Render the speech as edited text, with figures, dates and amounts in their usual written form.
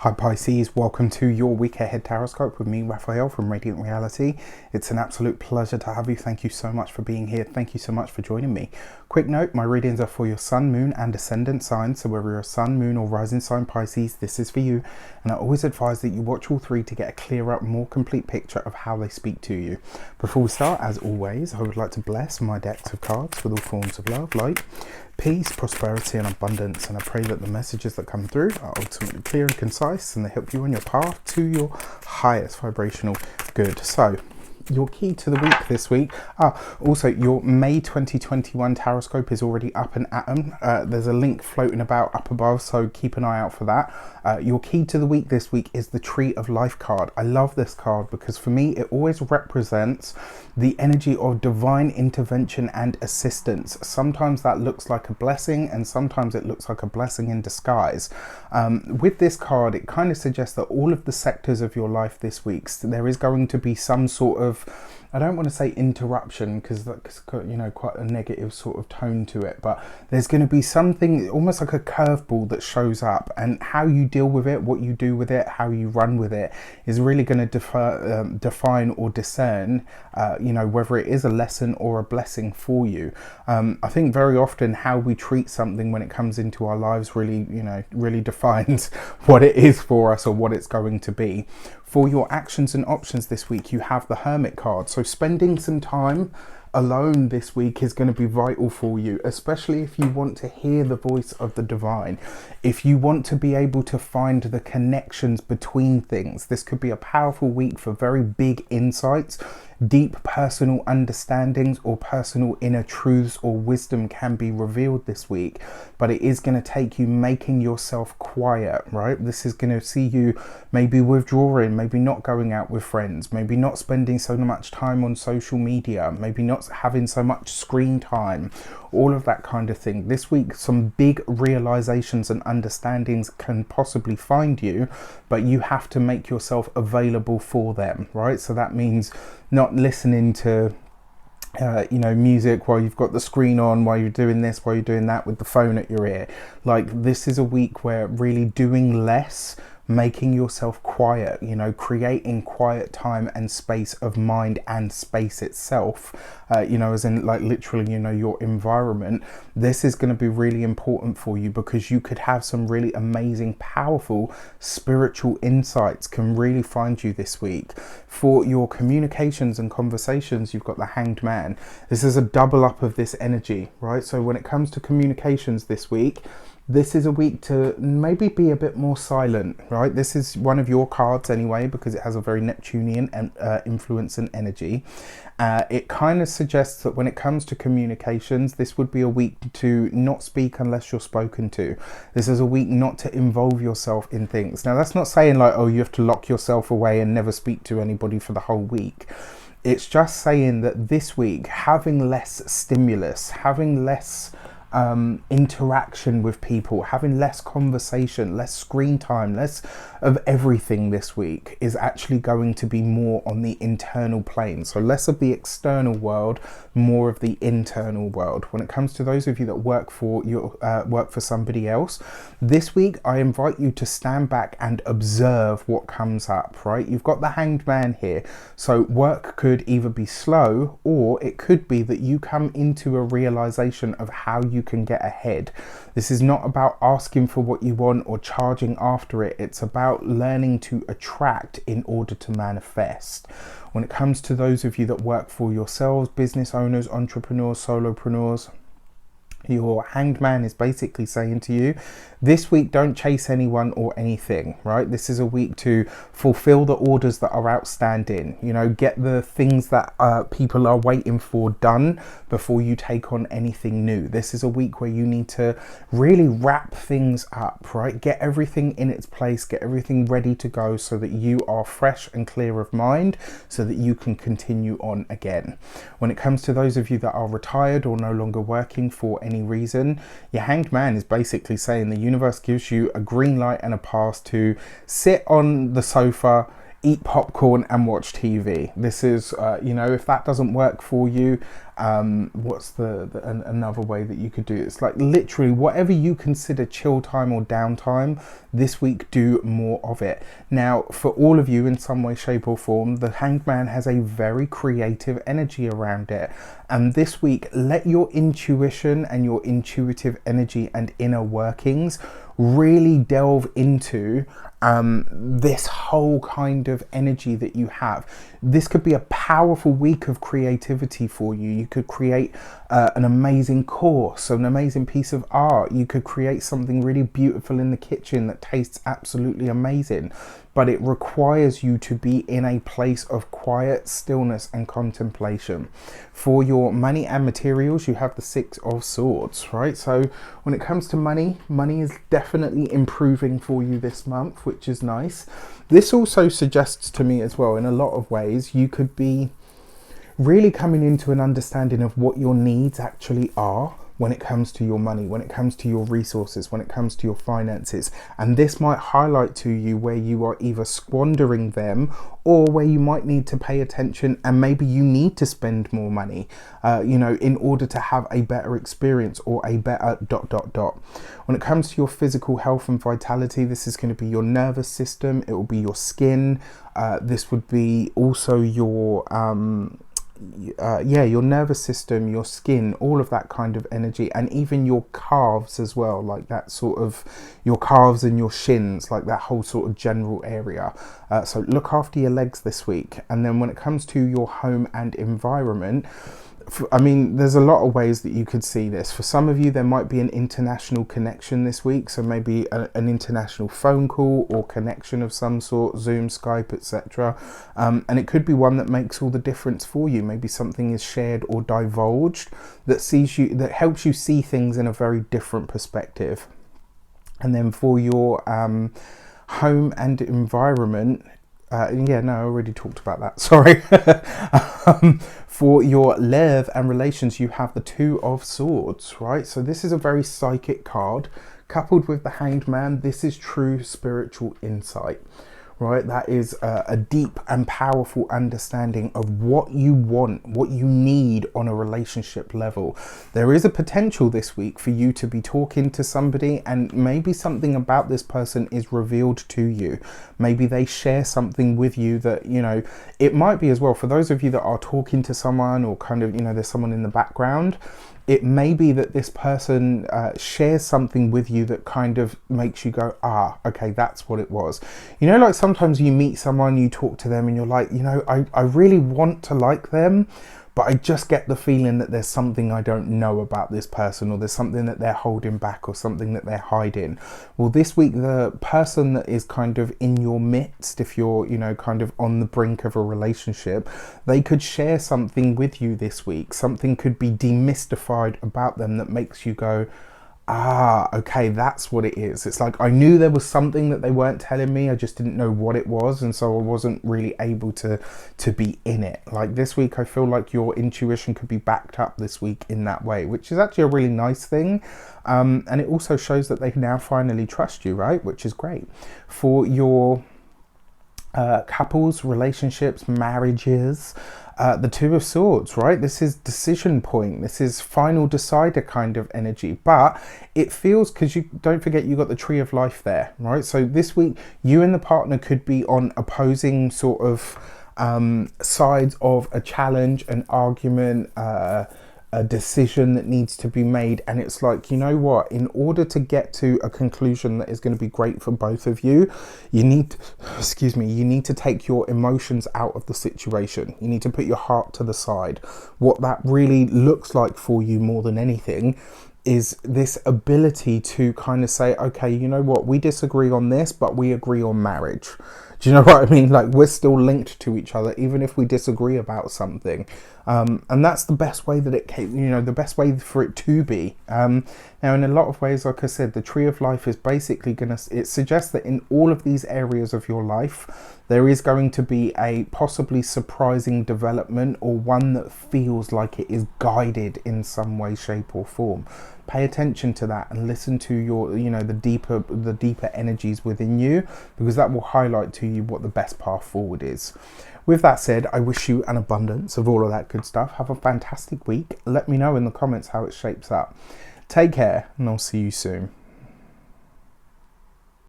Hi Pisces, welcome to your week ahead taroscope with me, Raphael from Radiant Reality. It's an absolute pleasure to have you. Thank you so much for being here. Thank you so much for joining me. Quick note, my readings are for your sun, moon and ascendant signs. So whether you're a sun, moon or rising sign Pisces, this is for you. And I always advise that you watch all three to get a clearer, more complete picture of how they speak to you. Before we start, as always, I would like to bless my decks of cards with all forms of love, light, peace, prosperity and abundance, and I pray that the messages that come through are ultimately clear and concise and they help you on your path to your highest vibrational good. So your key to the week this week, also your May 2021 taroscope is already up and at 'em. There's a link floating about up above, so keep an eye out for that. Your key to the week this week is the Tree of Life card. I love this card because for me it always represents the energy of divine intervention and assistance. Sometimes that looks like a blessing and sometimes it looks like a blessing in disguise. With this card, it kind of suggests that all of the sectors of your life this week, there is going to be some sort of, I don't want to say interruption because that's, you know, quite a negative sort of tone to it, but there's going to be something almost like a curveball that shows up, and how you deal with it, what you do with it, how you run with it is really going to define or discern, you know, whether it is a lesson or a blessing for you. I think very often how we treat something when it comes into our lives really, you know, really defines what it is for us or what it's going to be. For your actions and options this week, you have the Hermit card. So spending some time alone this week is going to be vital for you, especially if you want to hear the voice of the divine. If you want to be able to find the connections between things, this could be a powerful week for very big insights. Deep personal understandings or personal inner truths or wisdom can be revealed this week, but it is going to take you making yourself quiet, right? This is going to see you maybe withdrawing, maybe not going out with friends, maybe not spending so much time on social media, maybe not having so much screen time, all of that kind of thing. This week, some big realizations and understandings can possibly find you, but you have to make yourself available for them, right? So that means not listening to you know, music while you've got the screen on, while you're doing this, while you're doing that with the phone at your ear. Like, this is a week where really doing less, making yourself quiet, you know, creating quiet time and space of mind and space itself, you know, as in like literally, you know, your environment. This is going to be really important for you because you could have some really amazing, powerful spiritual insights can really find you this week. For your communications and conversations, you've got the Hanged Man. This is a double up of this energy, right? So when it comes to communications this week, this is a week to maybe be a bit more silent, right? This is one of your cards anyway, because it has a very Neptunian influence and energy. It kind of suggests that when it comes to communications, this would be a week to not speak unless you're spoken to. This is a week not to involve yourself in things. Now, that's not saying like, oh, you have to lock yourself away and never speak to anybody for the whole week. It's just saying that this week, having less stimulus, having less interaction with people, having less conversation, less screen time, less of everything this week is actually going to be more on the internal plane. So less of the external world, more of the internal world. When it comes to those of you that work for somebody else, this week I invite you to stand back and observe what comes up, right? You've got the Hanged Man here. So work could either be slow or it could be that you come into a realization of how you can get ahead. This is not about asking for what you want or charging after it. It's about learning to attract in order to manifest. When it comes to those of you that work for yourselves, business owners, entrepreneurs, solopreneurs, your Hanged Man is basically saying to you, this week don't chase anyone or anything, right? This is a week to fulfill the orders that are outstanding, you know, get the things that people are waiting for done before you take on anything new. This is a week where you need to really wrap things up, right? Get everything in its place, get everything ready to go so that you are fresh and clear of mind so that you can continue on again. When it comes to those of you that are retired or no longer working for any reason, your Hanged Man is basically saying the universe gives you a green light and a pass to sit on the sofa eat popcorn and watch TV. This is, you know, if that doesn't work for you, what's another way that you could do it? It's like literally whatever you consider chill time or downtime this week, do more of it. Now, for all of you in some way, shape or form, the Hanged Man has a very creative energy around it. And this week, let your intuition and your intuitive energy and inner workings really delve into this whole kind of energy that you have. This could be a powerful week of creativity for you. You could create an amazing course, an amazing piece of art. You could create something really beautiful in the kitchen that tastes absolutely amazing. But it requires you to be in a place of quiet stillness and contemplation. For your money and materials, you have the Six of Swords, right? So when it comes to money, money is definitely improving for you this month, which is nice. This also suggests to me as well, in a lot of ways, you could be really coming into an understanding of what your needs actually are when it comes to your money, when it comes to your resources, when it comes to your finances. And this might highlight to you where you are either squandering them or where you might need to pay attention, and maybe you need to spend more money, you know, in order to have a better experience or a better ... When it comes to your physical health and vitality, this is going to be your nervous system, it will be your skin, this would be also your your nervous system, your skin, all of that kind of energy, and even your calves as well, like that sort of your calves and your shins, like that whole sort of general area. So look after your legs this week. And then when it comes to your home and environment, I mean, there's a lot of ways that you could see this. For some of you, there might be an international connection this week. So maybe an international phone call or connection of some sort, Zoom, Skype, etc. And it could be one that makes all the difference for you. Maybe something is shared or divulged that that helps you see things in a very different perspective. And then for your home and environment, I already talked about that, sorry. For your love and relations, you have the Two of Swords, right? So this is a very psychic card. Coupled with the Hanged Man, this is true spiritual insight, right? That is a deep and powerful understanding of what you want, what you need on a relationship level. There is a potential this week for you to be talking to somebody, and maybe something about this person is revealed to you. Maybe they share something with you that, you know, it might be as well, for those of you that are talking to someone, or kind of, you know, there's someone in the background, it may be that this person shares something with you that kind of makes you go, okay, that's what it was. You know, like sometimes you meet someone, you talk to them and you're like, you know, I really want to like them, but I just get the feeling that there's something I don't know about this person, or there's something that they're holding back, or something that they're hiding. Well, this week, the person that is kind of in your midst, if you're, you know, kind of on the brink of a relationship, they could share something with you this week. Something could be demystified about them that makes you go, okay, that's what it is. It's like, I knew there was something that they weren't telling me, I just didn't know what it was, and so I wasn't really able to be in it. Like this week, I feel like your intuition could be backed up this week in that way, which is actually a really nice thing. And it also shows that they now finally trust you, right? Which is great. For your couples, relationships, marriages, the Two of Swords, right? This is decision point. This is final decider kind of energy, but it feels, because you don't forget, you got the Tree of Life there, right? So this week, you and the partner could be on opposing sort of sides of a challenge, an argument, a decision that needs to be made, and it's like, you know what, in order to get to a conclusion that is going to be great for both of you, you need to take your emotions out of the situation. You need to put your heart to the side. What that really looks like for you more than anything is this ability to kind of say, okay, you know what, we disagree on this, but we agree on marriage. Do you know what I mean? Like, we're still linked to each other, even if we disagree about something. And that's the best way that it can, you know, the best way for it to be. Now, in a lot of ways, like I said, the Tree of Life is basically it suggests that in all of these areas of your life, there is going to be a possibly surprising development, or one that feels like it is guided in some way, shape or form. Pay attention to that and listen to your, you know, the deeper energies within you, because that will highlight to you what the best path forward is. With that said, I wish you an abundance of all of that good stuff. Have a fantastic week. Let me know in the comments how it shapes up. Take care, and I'll see you soon.